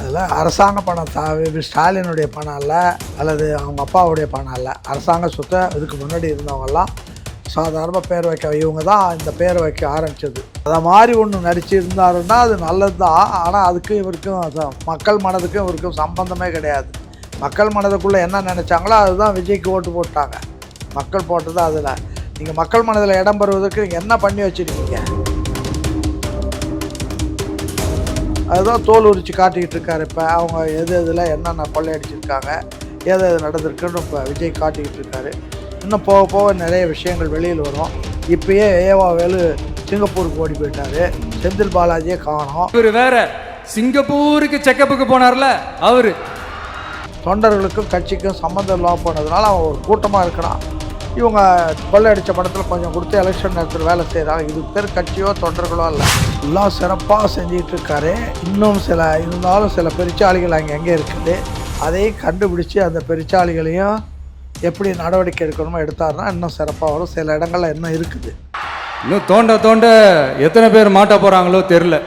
அதில் அரசாங்க பணம் ஸ்டாலினுடைய பணம் இல்லை, அல்லது அவங்க அப்பாவுடைய பணம் இல்லை. அரசாங்க சொத்தை இதுக்கு முன்னாடி இருந்தவங்கெல்லாம் சாதாரண பேர் வைக்க, இவங்க தான் இந்த பேர் வைக்க ஆரம்பித்தது. அதை மாதிரி ஒன்று நடிச்சிருந்தாருன்னா அது நல்லது தான். ஆனால் அதுக்கும் இவருக்கும் மக்கள் மனதுக்கும் இவருக்கும் சம்பந்தமே கிடையாது. மக்கள் மனதுக்குள்ளே என்ன நினச்சாங்களோ அதுதான் விஜய்க்கு ஓட்டு போட்டாங்க. மக்கள் போட்டது அதில். நீங்கள் மக்கள் மனதில் இடம் பெறுவதற்கு நீங்கள் என்ன பண்ணி வச்சுருக்கீங்க? அதுதான் தோல் உரிச்சு காட்டிக்கிட்டு இருக்காரு. இப்போ அவங்க எது எதில் என்னென்ன கொள்ளையடிச்சிருக்காங்க, எது எது நடந்திருக்குன்னு இப்போ விஜய் காட்டிக்கிட்டு இருக்காரு. இன்னும் போக போக நிறைய விஷயங்கள் வெளியில் வரும். இப்பயே ஏவாவேலு சிங்கப்பூருக்கு ஓடி போயிட்டாரு, செந்தில் பாலாஜியே காணோம். இவர் வேற சிங்கப்பூருக்கு செக்கப்புக்கு போனார்ல, அவரு தொண்டர்களுக்கும் கட்சிக்கும் சம்மந்தம் இல்லாமல் போனதுனால அவன் ஒரு கூட்டமாக இருக்கிறான். இவங்க கொள்ளையடித்த படத்தில் கொஞ்சம் கொடுத்து எலெக்ஷன் நேரத்தில் வேலை செய்கிறாங்க. இது பேர் கட்சியோ தொண்டர்களோ இல்லை. எல்லாம் சிறப்பாக செஞ்சிகிட்டு இருக்காரு. இன்னும் இருந்தாலும் சில பெருச்சாளிகள் அங்கே எங்கே இருக்குது, அதையும் கண்டுபிடிச்சி அந்த பெருச்சாளிகளையும் எப்படி நடவடிக்கை எடுக்கணுமோ எடுத்தாருன்னா இன்னும் சிறப்பாக வரும். சில இடங்கள்ல இன்னும் இருக்குது. இன்னும் தோண்ட தோண்ட எத்தனை பேர் மாட்ட போகிறாங்களோ தெரில.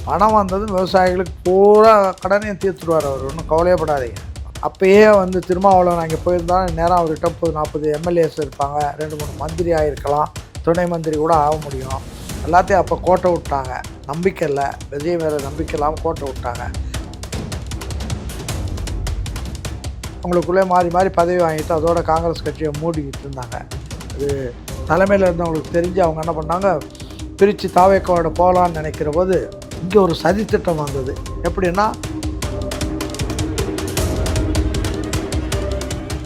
பணம் வந்தது விவசாயிகளுக்கு பூரா கடனையும் தீர்த்துடுவார் அவர், ஒன்றும் கவலையப்படாதீங்க. அப்பயே திருமாவளவன் அங்கே போயிருந்தாலும் நேரம் அவர்கிட்ட 30-40 எம்எல்ஏஸ் இருப்பாங்க, 2-3 மந்திரி ஆகிருக்கலாம், துணை மந்திரி கூட ஆக முடியும். எல்லாத்தையும் அப்போ கோட்டை விட்டாங்க. நம்பிக்கை இல்லை, விஜய் மேலே நம்பிக்கை இல்லாமல் கோட்டை விட்டாங்க. அவங்களுக்குள்ளே மாறி மாறி பதவி வாங்கிட்டு அதோட காங்கிரஸ் கட்சியை மூடிக்கிட்டு இருந்தாங்க. அது தலைமையில் இருந்தவங்களுக்கு தெரிஞ்சு அவங்க என்ன பண்ணாங்க, பிரித்து தாவேக்கோட போகலான்னு நினைக்கிற போது இங்கே ஒரு சதித்திட்டம் வந்தது. எப்படின்னா,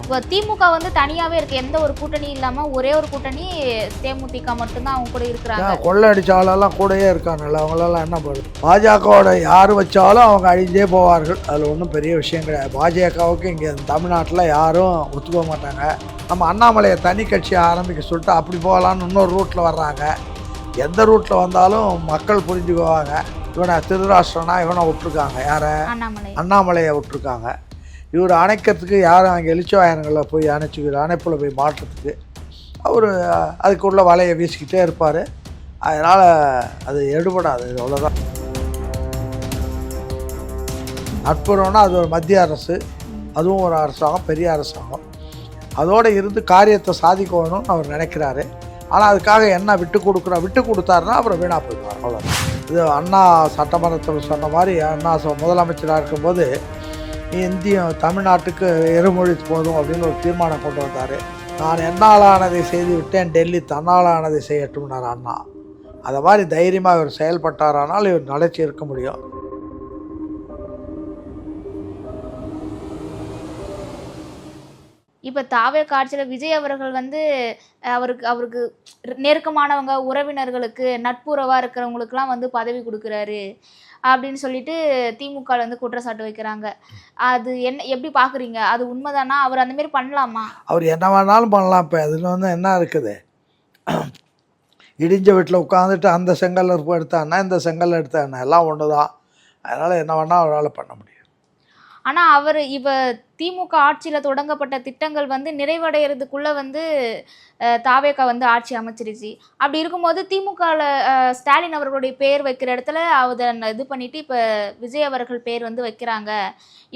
இப்போ திமுக தனியாகவே இருக்குது, எந்த ஒரு கூட்டணி இல்லாமல் ஒரே ஒரு கூட்டணி தேமுதிக மட்டும்தான் அவங்க கூட இருக்கிறாங்க. கொள்ளை அடித்தாலெல்லாம் கூடயே இருக்காங்கல்ல, அவங்களெல்லாம் என்ன பண்ணுது? பாஜகவோட யார் வச்சாலும் அவங்க அழிஞ்சே போவார்கள். அதில் ஒன்றும் பெரிய விஷயம் கிடையாது. பாஜகவுக்கு இங்கே தமிழ்நாட்டில் யாரும் ஒத்துக்க மாட்டாங்க. நம்ம அண்ணாமலையை தனி கட்சியை ஆரம்பிக்க சொல்லிட்டு அப்படி போகலான்னு இன்னொரு ரூட்டில் வர்றாங்க. எந்த ரூட்டில் வந்தாலும் மக்கள் புரிஞ்சுக்குவாங்க. இவனை திருராஷ்டிரனா இவனை விட்டுருக்காங்க, யாரை? அண்ணாமலையை விட்டுருக்காங்க. இவர் அணைக்கிறதுக்கு யாரும் அங்கே எழுச்சிவாயனங்களில் போய் அணைப்பில் போய் மாட்டுறதுக்கு அவர் அதுக்குள்ள வலையை வீசிக்கிட்டே இருப்பார். அதனால் அது எடுபடாது. அவ்வளோதான். நட்புறவுன்னா அது ஒரு மத்திய அரசு, அதுவும் ஒரு அரசாங்கம், பெரிய அரசாங்கம். அதோடு இருந்து காரியத்தை சாதிக்கணும்னு அவர் நினைக்கிறாரு. ஆனால் அதுக்காக என்ன விட்டு கொடுத்தாருன்னா அப்புறம் வீணாக போயிடுவார். அவ்வளோதான். இது அண்ணா சட்டமன்றத்தில் சொன்ன மாதிரி, அண்ணா முதலமைச்சராக இருக்கும்போது தமிழ்நாட்டுக்கு இருமொழி போதும் அப்படின்னு ஒரு தீர்மானம் கொண்டு வந்தார். நான் என்னாலானதை செய்து விட்டேன், டெல்லி தன்னாலானதை செய்யட்டும்னார் அண்ணா. அதை மாதிரி தைரியமாக இவர் செயல்பட்டாரானால் இவர் நிலைச்சி இருக்க முடியும். இப்போ தாவே காட்சியில் விஜய் அவர்கள் அவருக்கு நெருக்கமானவங்க, உறவினர்களுக்கு, நட்புறவாக இருக்கிறவங்களுக்குலாம் பதவி கொடுக்குறாரு அப்படின்னு சொல்லிட்டு திமுக குற்றச்சாட்டு வைக்கிறாங்க. அது என்ன, எப்படி பார்க்குறீங்க? அது உண்மைதானா? அவர் அந்தமாரி பண்ணலாமா? அவர் என்ன வேணாலும் பண்ணலாம். இப்போ அதில் என்ன இருக்குது? இடிஞ்ச வீட்டில் உட்காந்துட்டு அந்த செங்கல் எடுத்தான்னா இந்த செங்கல் எடுத்தான்னா எல்லாம் ஒன்று தான். அதனால் என்ன வேணால் அவரால் பண்ண முடியும். ஆனால் அவர் திமுக ஆட்சியில் தொடங்கப்பட்ட திட்டங்கள் நிறைவடைகிறதுக்குள்ளே தாவேக்கா ஆட்சி அமைச்சிருச்சு. அப்படி இருக்கும்போது திமுகவில் ஸ்டாலின் அவர்களுடைய பேர் வைக்கிற இடத்துல அதை இது பண்ணிவிட்டு இப்போ விஜய் அவர்கள் பேர் வைக்கிறாங்க.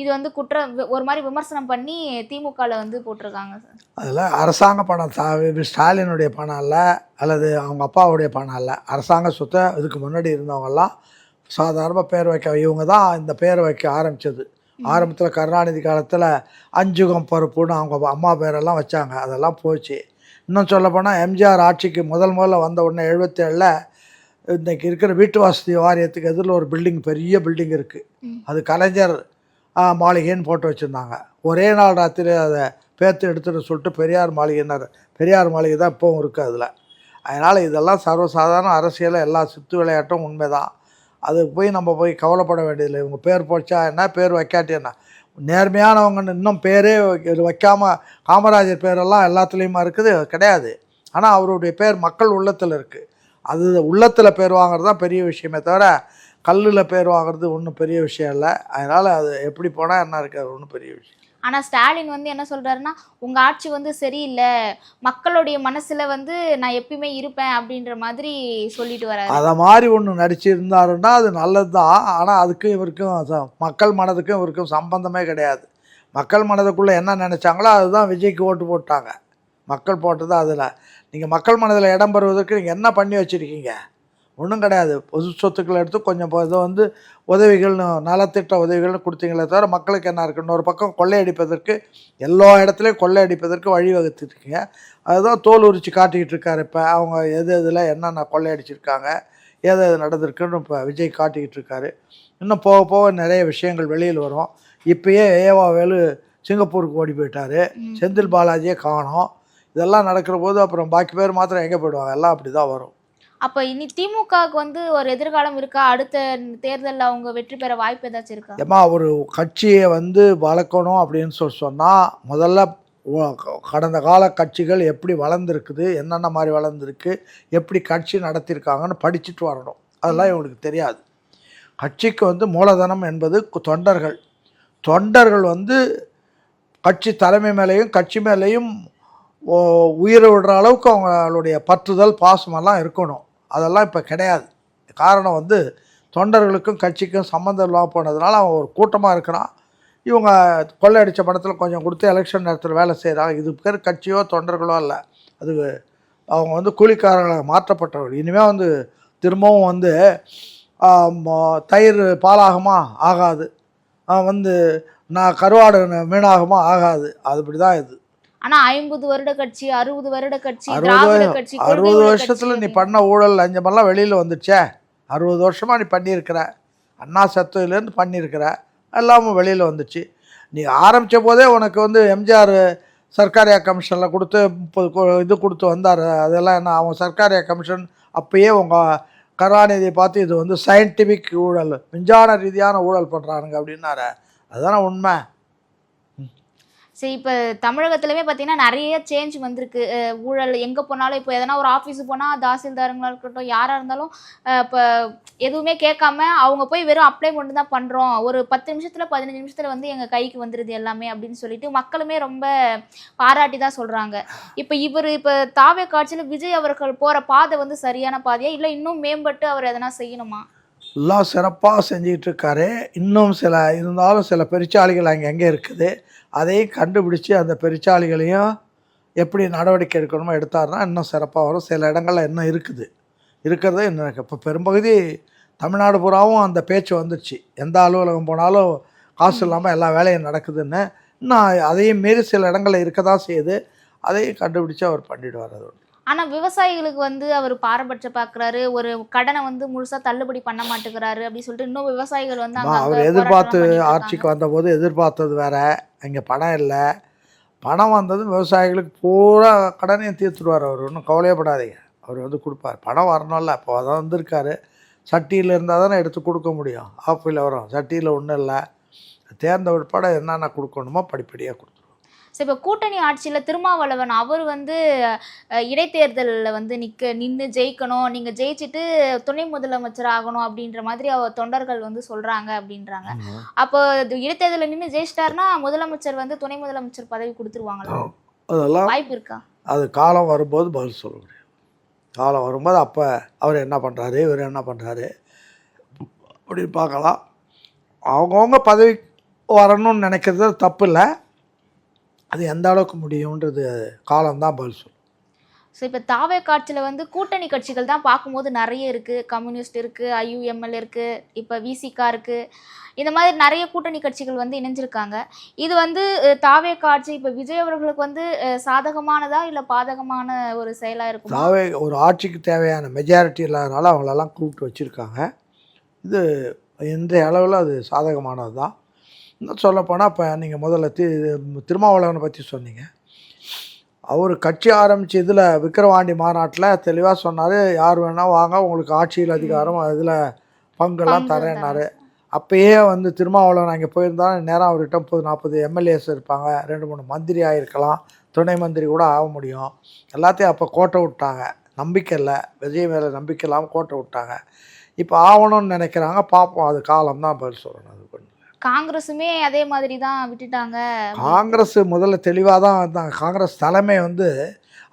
இது குற்றம், ஒரு மாதிரி விமர்சனம் பண்ணி திமுகவில் போட்டிருக்காங்க சார். அதில் அரசாங்க பணம் ஸ்டாலினுடைய பணம் இல்லை, அல்லது அவங்க அப்பாவுடைய பணம் இல்லை. அரசாங்க சொத்தை இதுக்கு முன்னாடி இருந்தவங்கெல்லாம் சாதாரண பேர் வைக்க, இவங்க தான் இந்த பேர் வைக்க ஆரம்பித்தது. ஆரம்பத்தில் கருணாநிதி காலத்தில் அஞ்சுகம் பருப்புன்னு அவங்க அம்மா பேரெல்லாம் வச்சாங்க. அதெல்லாம் போச்சு. இன்னும் சொல்லப்போனால் எம்ஜிஆர் ஆட்சிக்கு முதல்ல வந்த உடனே 77ல் இன்றைக்கி இருக்கிற வீட்டு வசதி வாரியத்துக்கு எதிரில் ஒரு பெரிய பில்டிங் இருக்குது. அது கலைஞர் மாளிகைன்னு போட்டு வச்சுருந்தாங்க. ஒரே நாள் ராத்திரி அதை பேர்த்து எடுத்துகிட்டு சொல்லிட்டு பெரியார் மாளிகை தான் இப்போவும் இருக்குது அதில். அதனால் இதெல்லாம் சர்வசாதாரண அரசியலில் எல்லா சித்து விளையாட்டும் உண்மைதான். அது நம்ம கவலைப்பட வேண்டியதில்லை. இவங்க பேர் போச்சா என்ன, பேர் வைக்காட்டி என்ன, நேர்மையானவங்கன்னு இன்னும் பேரே வைக்காமல் காமராஜர் பேரெல்லாம் எல்லாத்துலேயுமா இருக்குது கிடையாது. ஆனால் அவருடைய பேர் மக்கள் உள்ளத்தில் இருக்குது. அது உள்ளத்தில் பேர் வாங்குறது தான் பெரிய விஷயமே தவிர கல்லில் பேர் வாங்குறது ஒன்றும் பெரிய விஷயம் இல்லை. அதனால் அது எப்படி போனால் என்ன இருக்குது, அது ஒன்றும் பெரிய விஷயம். ஆனா ஸ்டாலின் வந்து என்ன சொல்றாருன்னா, உங்க ஆட்சி வந்து சரியில்லை, மக்களுடைய மனசுல வந்து நான் எப்பயுமே இருப்பேன் அப்படின்ற மாதிரி சொல்லிட்டு வராரு. அதை மாதிரி ஒன்று நடிச்சிருந்தாருன்னா அது நல்லது தான். ஆனால் அதுக்கும் இவருக்கும் மக்கள் மனதுக்கும் இவருக்கும் சம்பந்தமே கிடையாது. மக்கள் மனதுக்குள்ளே என்ன நினச்சாங்களோ அதுதான் விஜய்க்கு ஓட்டு போட்டாங்க. மக்கள் போட்டது அதில். நீங்கள் மக்கள் மனதில் இடம் பெறுவதற்கு நீங்கள் என்ன பண்ணி வச்சுருக்கீங்க? ஒன்றும் கிடையாது. பொது சொத்துக்களை எடுத்து கொஞ்சம் இதை வந்து உதவிகள்னு நலத்திட்ட உதவிகள்னு கொடுத்தீங்களே தவிர மக்களுக்கு என்ன இருக்குது? இன்னொரு பக்கம் கொள்ளையடிப்பதற்கு எல்லா இடத்துலையும் கொள்ளையடிப்பதற்கு வழிவகுத்துருக்கீங்க. அதுதான் தோல் உரிச்சு காட்டிக்கிட்டு இருக்காரு. இப்போ அவங்க எது எதில் என்னென்ன கொள்ளையடிச்சிருக்காங்க, எது எது நடந்திருக்குன்னு இப்போ விஜய் காட்டிக்கிட்டு இருக்காரு. இன்னும் போக போக நிறைய விஷயங்கள் வெளியில் வரும். இப்போயே ஏவாவேலு சிங்கப்பூருக்கு ஓடி போயிட்டார். செந்தில் பாலாஜியே காணோம். இதெல்லாம் நடக்கிற போது அப்புறம் பாக்கி பேர் மாத்திரம் எங்கே போயிடுவாங்க? எல்லாம் அப்படி தான் வரும். அப்ப இனி திமுகவுக்கு வந்து ஒரு எதிர்காலம் இருக்கா? அடுத்த தேர்தலில் அவங்க வெற்றி பெற வாய்ப்பு ஏதாச்சும் இருக்கா? ஏமா ஒரு கட்சியை வந்து வளர்க்கணும் அப்படின்னு சொன்னால் முதல்ல கடந்த கால கட்சிகள் எப்படி வளர்ந்துருக்குது, என்னென்ன மாதிரி வளர்ந்துருக்கு, எப்படி கட்சி நடத்தியிருக்காங்கன்னு படிச்சுட்டு வரணும். அதெல்லாம் இவங்களுக்கு தெரியாது. கட்சிக்கு வந்து மூலதனம் என்பது தொண்டர்கள். தொண்டர்கள் வந்து கட்சி தலைமை மேலேயும் கட்சி மேலேயும் உயிரை விடுற அளவுக்கு அவங்களுடைய பற்றுதல் பாசமெல்லாம் இருக்கணும். அதெல்லாம் இப்போ கிடையாது. காரணம் வந்து தொண்டர்களுக்கும் கட்சிக்கும் சம்மந்தம் இல்லாமல் போனதுனால அவன் ஒரு கூட்டமாக இருக்கிறான். இவங்க கொள்ளையடித்த பணத்தில் கொஞ்சம் கொடுத்து எலெக்ஷன் நேரத்தில் வேலை செய்கிறாங்க. இது பேர் கட்சியோ தொண்டர்களோ இல்லை. அது அவங்க வந்து கூலிக்காரர்களாக மாற்றப்பட்டவர்கள். இனிமேல் வந்து திரும்பவும் வந்து தயிர் பாலாகுமா ஆகாது, வந்து நான் கருவாடு மீனாகுமா ஆகாது. அதுபடி தான் இது. ஆனா 50 வருட கட்சி, 60 வருட கட்சி, 60 வருஷத்துல நீ பண்ண ஊழல் லஞ்சமெல்லாம் வெளியில் வந்துச்சே. 60 வருஷமா நீ பண்ணியிருக்கிற, அண்ணா சத்துலேருந்து பண்ணியிருக்கிற, எல்லாமே வெளியில் வந்துச்சு. நீ ஆரம்பித்த போதே உனக்கு வந்து எம்ஜிஆர் சர்க்காரியா கமிஷனில் கொடுத்து 30 இது கொடுத்து வந்தார். அதெல்லாம் என்ன அவங்க சர்க்காரியா கமிஷன் அப்பயே உங்கள் கருணாநிதியை பார்த்து இது வந்து சயின்டிஃபிக் ஊழல், விஞ்ஞான ரீதியான ஊழல் பண்ணுறானுங்க அப்படின்னாரு. அதுதானே உண்மை. சரி, இப்போ தமிழகத்துலமே பார்த்தீங்கன்னா நிறைய சேஞ்ச் வந்திருக்கு. ஊழல் எங்கே போனாலும் இப்போ எதனா ஒரு ஆஃபீஸுக்கு போனால் தாசில்தாருங்களா இருக்கட்டும், யாராக இருந்தாலும் இப்போ எதுவுமே கேட்காம அவங்க போய் வெறும் அப்ளை மட்டும் தான் பண்ணுறோம், ஒரு 10 நிமிஷத்தில் 15 நிமிஷத்தில் வந்து எங்கள் கைக்கு வந்துடுது எல்லாமே அப்படின்னு சொல்லிட்டு மக்களுமே ரொம்ப பாராட்டி தான் சொல்கிறாங்க. இப்போ தாவே காட்சியில் விஜய் அவர்கள் போகிற பாதை வந்து சரியான பாதையா, இல்லை இன்னும் மேம்பட்டு அவர் எதனா செய்யணுமா? எல்லாம் சிறப்பாக செஞ்சிகிட்டு இருக்காரு. இன்னும் இருந்தாலும் சில பெருச்சாளிகள் அங்கே இருக்குது. அதையும் கண்டுபிடிச்சி அந்த பெருச்சாளிகளையும் எப்படி நடவடிக்கை எடுக்கணுமோ எடுத்தாருன்னா இன்னும் சிறப்பாக வரும். சில இடங்களில் இன்னும் இருக்கிறது இன்னும் இப்போ பெரும்பகுதி தமிழ்நாடு பூராவும் அந்த பேச்சு வந்துடுச்சு. எந்த அலுவலகம் போனாலும் காசு இல்லாமல் எல்லா வேலையும் நடக்குதுன்னு. இன்னும் அதையும் மீறி சில இடங்களில் இருக்க தான் செய்யுது. அதையும் கண்டுபிடிச்சி அவர் பண்ணிவிடுவார். அது ஒன்று. ஆனால் விவசாயிகளுக்கு வந்து அவர் பாரபட்சம் பார்க்குறாரு, ஒரு கடனை வந்து முழுசாக தள்ளுபடி பண்ண மாட்டேங்கிறாரு அப்படின்னு சொல்லிட்டு இன்னும் விவசாயிகள் வந்து அவர் எதிர்பார்த்து ஆட்சிக்கு வந்தபோது எதிர்பார்த்தது வேற. அங்கே பணம் இல்லை. பணம் வந்தது விவசாயிகளுக்கு பூரா கடனையும் தீர்த்துடுவார். அவர் ஒன்றும் கவலையப்படாதீங்க. அவர் வந்து கொடுப்பார். பணம் வரணும்ல. இப்போ அதான் வந்திருக்காரு. சட்டியில் இருந்தால் தானே எடுத்து கொடுக்க முடியும். ஆப்பில் வரும், சட்டியில் ஒன்றும் இல்லை. தேர்ந்த உட்பட என்னென்ன கொடுக்கணுமோ படிப்படியாக கொடுத்துருவோம். சரி, இப்போ கூட்டணி ஆட்சியில் திருமாவளவன் அவர் வந்து இடைத்தேர்தலில் வந்து நின்று ஜெயிக்கணும், நீங்கள் ஜெயிச்சுட்டு துணை முதலமைச்சர் ஆகணும் அப்படின்ற மாதிரி அவர் தொண்டர்கள் வந்து சொல்கிறாங்க அப்படின்றாங்க. அப்போ இடைத்தேர்தலில் நின்று ஜெயிச்சிட்டாருன்னா முதலமைச்சர் வந்து துணை முதலமைச்சர் பதவி கொடுத்துருவாங்களா? அதெல்லாம் வாய்ப்பு இருக்கா? அது காலம் வரும்போது பதில் சொல்ல முடியும். காலம் வரும்போது அப்போ அவர் என்ன பண்ணுறாரு, இவர் என்ன பண்ணுறாரு அப்படின்னு பார்க்கலாம். அவங்கவுங்க பதவி வரணும்னு நினைக்கிறது தப்பு இல்லை. அது எந்த அளவுக்கு முடியுன்றது காலம்தான் பதில் சொல்லும். ஸோ இப்போ தாவே காட்சியில் வந்து கூட்டணி கட்சிகள் தான் பார்க்கும்போது நிறைய இருக்குது. கம்யூனிஸ்ட் இருக்குது, IUML இருக்குது, இப்போ VCK இருக்குது. இந்த மாதிரி நிறைய கூட்டணி கட்சிகள் வந்து இணைஞ்சிருக்காங்க. இது வந்து தாவே காட்சி இப்போ விஜய் அவர்களுக்கு வந்து சாதகமானதா இல்லை பாதகமான ஒரு செயலாக இருக்கும்? தாவே ஒரு ஆட்சிக்கு தேவையான மெஜாரிட்டி இல்லாதனால அவங்களெல்லாம் கூப்பிட்டு வச்சுருக்காங்க. இது இன்றைய அளவில் அது சாதகமானது தான். இன்னும் சொல்லப்போனால் இப்போ நீங்கள் முதல்ல திருமாவளவனை பற்றி சொன்னீங்க. அவர் கட்சி ஆரம்பித்து இதில் விக்கிரவாண்டி மாநாட்டில் தெளிவாக சொன்னார், யார் வேணால் வாங்க, உங்களுக்கு ஆட்சியில் அதிகாரம் இதில் பங்கெல்லாம் தரேன்னாரு. அப்போயே வந்து திருமாவளவன் அங்கே போயிருந்தாலும் நேரம் அவர்கிட்ட 30-40 MLAs இருப்பாங்க, 2-3 மந்திரி ஆகிருக்கலாம், துணை மந்திரி கூட ஆக முடியும். எல்லாத்தையும் அப்போ கோட்டை விட்டாங்க. நம்பிக்கை இல்லை, விஜய் மேலே நம்பிக்கை இல்லாமல் கோட்டை விட்டாங்க. இப்போ ஆகணும்னு நினைக்கிறாங்க. பார்ப்போம், அது காலம் தான் பதில் சொல்லணும். அது பண்ணு. காங்கிரஸுமே அதே மாதிரி தான் விட்டுட்டாங்க. காங்கிரஸ் முதல்ல தெளிவாக தான் இருந்தாங்க. காங்கிரஸ் தலைமை வந்து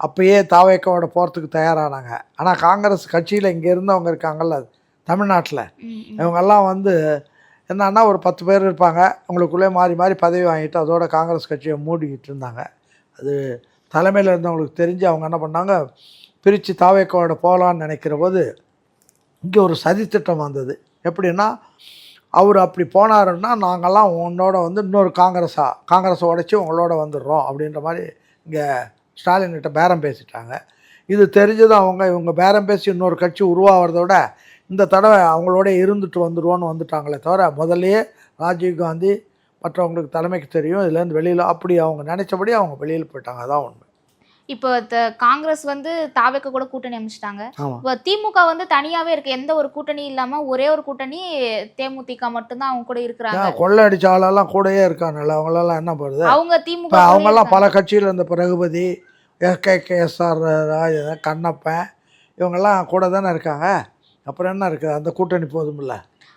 அப்பயே தாவேக்காவோட போகிறதுக்கு தயாரானாங்க. ஆனால் காங்கிரஸ் கட்சியில் இங்கே இருந்தவங்க இருக்காங்கல்ல தமிழ்நாட்டில், இவங்கெல்லாம் வந்து என்னன்னா ஒரு 10 பேர் இருப்பாங்க, அவங்களுக்குள்ளே மாறி மாறி பதவி வாங்கிட்டு அதோட காங்கிரஸ் கட்சியை மூடிக்கிட்டு இருந்தாங்க. அது தலைமையில் இருந்தவங்களுக்கு தெரிஞ்சு அவங்க என்ன பண்ணாங்க, பிரித்து தாவேக்காவோட போகலான்னு நினைக்கிற போது இங்கே ஒரு சதித்திட்டம் வந்தது. எப்படின்னா, அவர் அப்படி போனாருன்னா நாங்கள்லாம் உன்னோட வந்து இன்னொரு காங்கிரஸை உடைச்சி உங்களோட வந்துடுறோம் அப்படின்ற மாதிரி இங்கே ஸ்டாலின்கிட்ட பேரம் பேசிட்டாங்க. இது தெரிஞ்சதும் இவங்க பேரம் பேசி இன்னொரு கட்சி உருவாகிறதோட இந்த தடவை அவங்களோட இருந்துட்டு வந்துடுவோன்னு வந்துட்டாங்களே தவிர, முதல்லையே ராஜீவ்காந்தி மற்றவங்களுக்கு தலைமைக்கு தெரியும் இதுலேருந்து வெளியில் அப்படி அவங்க நினச்சபடி அவங்க வெளியில் போயிட்டாங்க. அதான் உண்மை. இப்போ காங்கிரஸ் வந்து தாவேக்க கூட கூட்டணி அமைச்சிட்டாங்க. இப்போ திமுக வந்து தனியாவே இருக்கு, எந்த ஒரு கூட்டணி இல்லாம ஒரே ஒரு கூட்டணி தேமுதிக மட்டும்தான் அவங்க கூட இருக்கிறாங்க. கொள்ளை அடிச்ச ஆளெல்லாம் கூடயே இருக்காங்கல்ல, அவங்களெல்லாம் என்ன பண்ணுறது? அவங்க திமுக அவங்கெல்லாம் பல கட்சியில் இருந்த ரகுபதி, SKSR கண்ணப்பன் இவங்கெல்லாம் கூட தானே இருக்காங்க. அப்புறம் என்ன இருக்குது, அந்த கூட்டணி போதுமில்ல.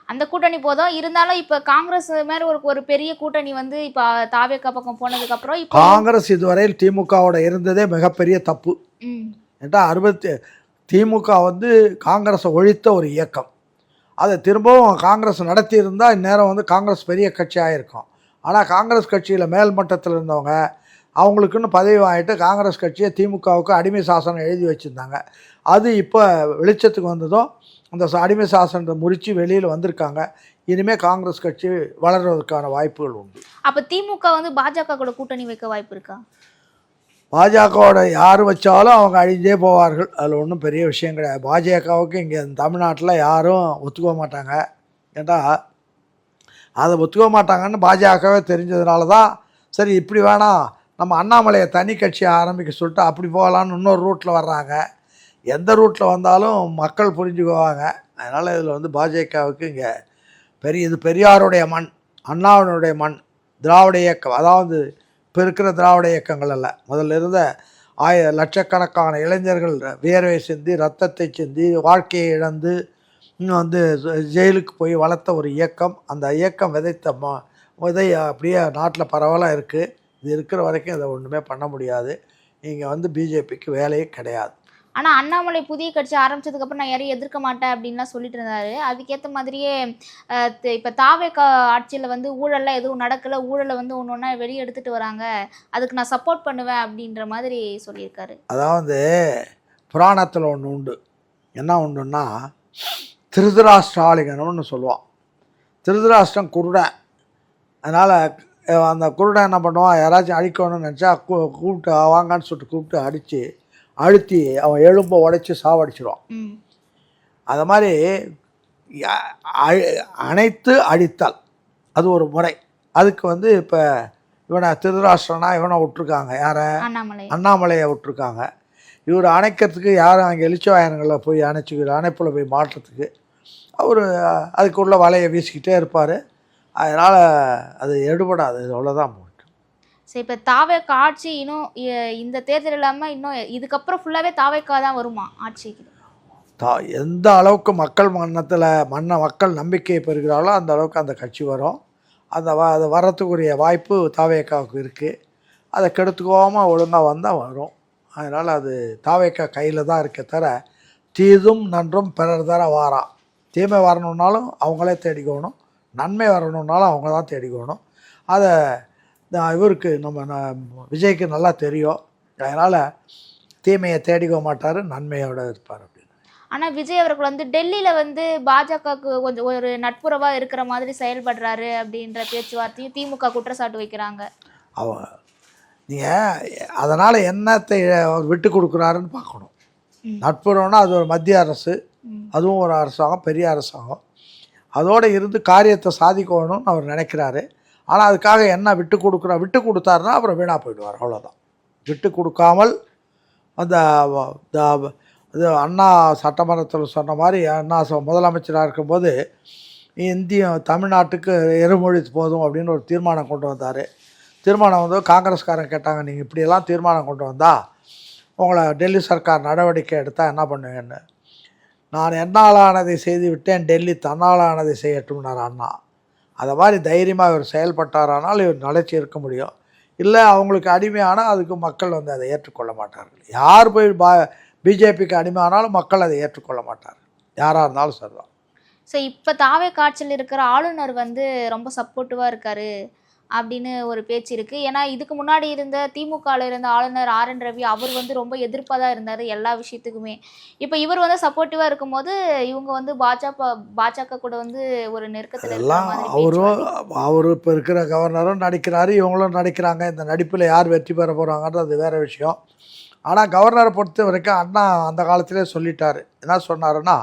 அந்த கூட்டணி போதும். இருந்தாலும் இப்போ காங்கிரஸ் மேல ஒரு பெரிய கூட்டணி வந்து இப்போ தாவேக்கா பக்கம் போனதுக்கு அப்புறம் இப்போ காங்கிரஸ் இதுவரையில் திமுகவோட இருந்ததே மிகப்பெரிய தப்பு. ஏட்டா திமுக வந்து காங்கிரஸை ஒழித்த ஒரு இயக்கம். அதை திரும்பவும் காங்கிரஸ் நடத்தி இருந்தால் இந்நேரம் வந்து காங்கிரஸ் பெரிய கட்சியாக இருக்கும். ஆனால் காங்கிரஸ் கட்சியில் மேல்மட்டத்தில் இருந்தவங்க அவங்களுக்குன்னு பதவி வாங்கிட்டு காங்கிரஸ் கட்சியை திமுகவுக்கு அடிமை சாசனம் எழுதி வச்சுருந்தாங்க. அது இப்போ வெளிச்சத்துக்கு வந்ததும் அந்த அடிமை சாசனத்தை முறித்து வெளியில் வந்திருக்காங்க. இனிமேல் காங்கிரஸ் கட்சி வளர்றதுக்கான வாய்ப்புகள் உண்டு. அப்போ திமுக வந்து பாஜக கூட கூட்டணி வைக்க வாய்ப்பு இருக்கா? பாஜகவோட யார் வச்சாலும் அவங்க அழிஞ்சே போவார்கள். அதில் ஒன்றும் பெரிய விஷயம் கிடையாது. பாஜகவுக்கு இங்கே தமிழ்நாட்டில் யாரும் ஒத்துக்க மாட்டாங்க. ஏண்டா அதை ஒத்துக்க மாட்டாங்கன்னு பாஜகவே தெரிஞ்சதுனால தான் சரி இப்படி வேணாம் நம்ம அண்ணாமலையை தனி கட்சியை ஆரம்பிக்க சொல்லிட்டு அப்படி போகலான்னு இன்னொரு ரூட்டில் வர்றாங்க. எந்த ரூட்டில் வந்தாலும் மக்கள் புரிஞ்சுக்குவாங்க. அதனால் இதில் வந்து பாஜகவுக்கு இங்கே இது பெரியாருடைய மண், அண்ணாவினுடைய மண், திராவிட இயக்கம். அதாவது இப்போ இருக்கிற திராவிட இயக்கங்கள் அல்ல, முதல்ல இருந்த லட்சக்கணக்கான இளைஞர்கள் வியர்வை சிந்தி ரத்தத்தை சிந்தி வாழ்க்கையை இழந்து இன்னும் வந்து ஜெயிலுக்கு போய் வளர்த்த ஒரு இயக்கம். அந்த இயக்கம் விதைத்த விதை அப்படியே நாட்டில் பரவலாக இருக்குது. இது இருக்கிற வரைக்கும் இதை ஒன்றுமே பண்ண முடியாது. இங்கே வந்து பிஜேபிக்கு வேலையே கிடையாது. ஆனால் அண்ணாமலை புதிய கட்சி ஆரம்பிச்சதுக்கப்புறம் நான் யாரையும் எதிர்க்க மாட்டேன் அப்படின்லாம் சொல்லிட்டு இருந்தாரு. அதுக்கேற்ற மாதிரியே இப்போ தாவேக்கா ஆட்சியில் வந்து ஊழல்லாம் எதுவும் நடக்கலை, ஊழலை வந்து ஒன்று ஒன்றா வெளியே எடுத்துகிட்டு வராங்க, அதுக்கு நான் சப்போர்ட் பண்ணுவேன் அப்படின்ற மாதிரி சொல்லியிருக்காரு. அதாவது புராணத்தில் ஒன்று உண்டு. என்ன உண்டுன்னா, திருதராஷ்டிராலிங்கனம்னு சொல்லுவான். திருதராஷ்டிரம் குருடன். அதனால் அந்த குருடன் என்ன பண்ணுவான், யாராச்சும் அழிக்கணும்னு நினச்சா கூப்பிட்டு வாங்கன்னு சொல்லிட்டு கூப்பிட்டு அழுத்தி அவன் எலும்பை உடைச்சி சாவடிச்சிடுவான். அது மாதிரி அனைத்து அழித்தல் அது ஒரு முறை. அதுக்கு வந்து இப்போ இவனை திருதராஷ்டிரனா இவனை விட்டுருக்காங்க. யாரை? அண்ணாமலையை விட்டுருக்காங்க. இவர் அணைக்கிறதுக்கு யாரும் அங்கே எழுச்சிவாயனங்களில் போய் அணைப்பில் போய் மாட்டுறதுக்கு அவர் அதுக்குள்ள வலையை வீசிக்கிட்டே இருப்பார். அதனால் அது எடுபடாது. அவ்வளோதான் போயிட்டு. சரி, இப்போ தாவேக்கா ஆட்சி இன்னும் இந்த தேர்தல் இல்லாமல் இன்னும் இதுக்கப்புறம் ஃபுல்லாகவே தாவேக்கா தான் வருமா ஆட்சிக்கு? எந்த அளவுக்கு மக்கள் நம்பிக்கையை பெறுகிறார்களோ அந்த அளவுக்கு அந்த கட்சி வரும். அது வர்றதுக்குரிய வாய்ப்பு தாவேக்காவுக்கு இருக்குது. அதை கெடுத்துக்கோமல் ஒழுங்காக வந்தால் வரும். அதனால் அது தாவேக்கா கையில் தான் இருக்க தவிர தீதும் நன்றும் பிறர் தர வாரா. தீமை வரணுன்னாலும் அவங்களே தேடிக்கணும், நன்மை வரணுன்னாலும் அவங்க தான் தேடிக்கணும். அதை இவருக்கு நம்ம விஜய்க்கு நல்லா தெரியும். அதனால் தீமையை தேடிக்க மாட்டார், நன்மையோடு இருப்பார் அப்படின்னு. ஆனால் விஜய் அவர்கள் வந்து டெல்லியில் வந்து பாஜகவுக்கு கொஞ்சம் ஒரு நட்புறவாக இருக்கிற மாதிரி செயல்படுறாரு அப்படின்ற பேச்சுவார்த்தையும் திமுக குற்றச்சாட்டு வைக்கிறாங்க. நீங்கள் அதனால் என்னத்தை விட்டு கொடுக்குறாருன்னு பார்க்கணும். நட்புறவுன்னா அது ஒரு மத்திய அரசு, அதுவும் ஒரு அரசாங்கம், பெரிய அரசாங்கம். அதோடு இருந்து காரியத்தை சாதிக்கணும்னு அவர் நினைக்கிறாரு. ஆனால் அதுக்காக என்ன விட்டு கொடுத்தாருன்னா அப்புறம் வீணாக போயிடுவார். அவ்வளோதான். விட்டு கொடுக்காமல் அந்த இது அண்ணா சட்டமன்றத்தில் சொன்ன மாதிரி அண்ணா முதலமைச்சராக இருக்கும்போது தமிழ்நாட்டுக்கு இருமொழி போதும் அப்படின்னு ஒரு தீர்மானம் கொண்டு வந்தார். தீர்மானம் வந்து காங்கிரஸ்காரன் கேட்டாங்க, நீங்கள் இப்படியெல்லாம் தீர்மானம் கொண்டு வந்தால் உங்களை டெல்லி சர்க்கார் நடவடிக்கை எடுத்தால் என்ன பண்ணுவீங்கன்னு. நான் என்னாலானதை செய்து விட்டேன், டெல்லி தன்னாலானதை செய்யட்டும்னார் அண்ணா. அதை மாதிரி தைரியமாக இவர் செயல்பட்டாரானால் இவர் நிலைச்சி இருக்க முடியும். இல்லை அவங்களுக்கு அடிமையானால் அதுக்கு மக்கள் வந்து அதை ஏற்றுக்கொள்ள மாட்டார்கள். யார் போய் பிஜேபிக்கு அடிமையானாலும் மக்கள் அதை ஏற்றுக்கொள்ள மாட்டார்கள், யாராக இருந்தாலும் சரிதான். ஸோ இப்போ தாவே காட்சியில் இருக்கிற ஆளுநர் வந்து ரொம்ப சப்போர்ட்டிவாக இருக்காரு அப்படின்னு ஒரு பேச்சு இருக்குது. ஏன்னா இதுக்கு முன்னாடி இருந்த திமுகவில் இருந்த ஆளுநர் RN ரவி அவர் வந்து ரொம்ப எதிர்ப்பாக தான் இருந்தார் எல்லா விஷயத்துக்குமே. இப்போ இவர் வந்து சப்போர்ட்டிவாக இருக்கும்போது இவங்க வந்து பாஜக கூட வந்து ஒரு நெருக்கத்தில் இருக்கிற எல்லாம் மாதிரி அவரும் இப்போ இருக்கிற கவர்னரும் நடிக்கிறாரு, இவங்களும் நடிக்கிறாங்க. இந்த நடிப்பில் யார் வெற்றி பெற போகிறாங்கன்றது வேறு விஷயம். ஆனால் கவர்னரை பொறுத்த வரைக்கும் அண்ணா அந்த காலத்திலே சொல்லிட்டாரு. என்ன சொன்னாருன்னா,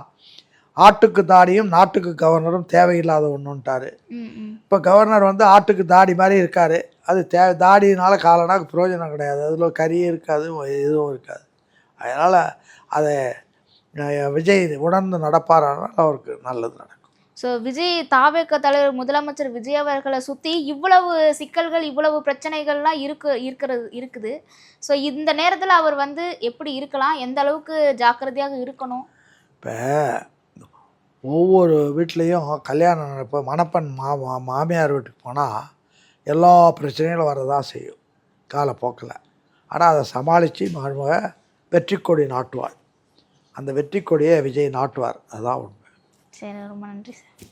ஆட்டுக்கு தாடியும் நாட்டுக்கு கவர்னரும் தேவையில்லாத ஒன்றுன்ட்டார். இப்போ கவர்னர் வந்து ஆட்டுக்கு தாடி மாதிரி இருக்கார். அது தாடினால காலனாக்கு பிரயோஜனம் கிடையாது, அதில் கறியும் இருக்காது, எதுவும் இருக்காது. அதனால் அதை விஜய் உணர்ந்து நடப்பாரானால் அவருக்கு நல்லது நடக்கும். ஸோ விஜய் தாவேக தலைவர் முதலமைச்சர் விஜய் அவர்களை சுற்றி இவ்வளவு சிக்கல்கள் இவ்வளவு பிரச்சனைகள்லாம் இருக்குது. ஸோ இந்த நேரத்தில் அவர் வந்து எப்படி இருக்கலாம், எந்த அளவுக்கு ஜாக்கிரதையாக இருக்கணும்? இப்போ ஒவ்வொரு வீட்லேயும் கல்யாணம் இப்போ மணப்பெண் மாமியார் வீட்டுக்கு போனால் எல்லா பிரச்சனைகளும் வரதான் செய்யும் காலப்போக்கில். ஆனால் அதை சமாளித்து மருமக வெற்றி கொடி நாட்டுவாள். அந்த வெற்றி கொடியை விஜய் நாட்டுவார், அதுதான் உண்மை. சரி, ரொம்ப நன்றி சார்.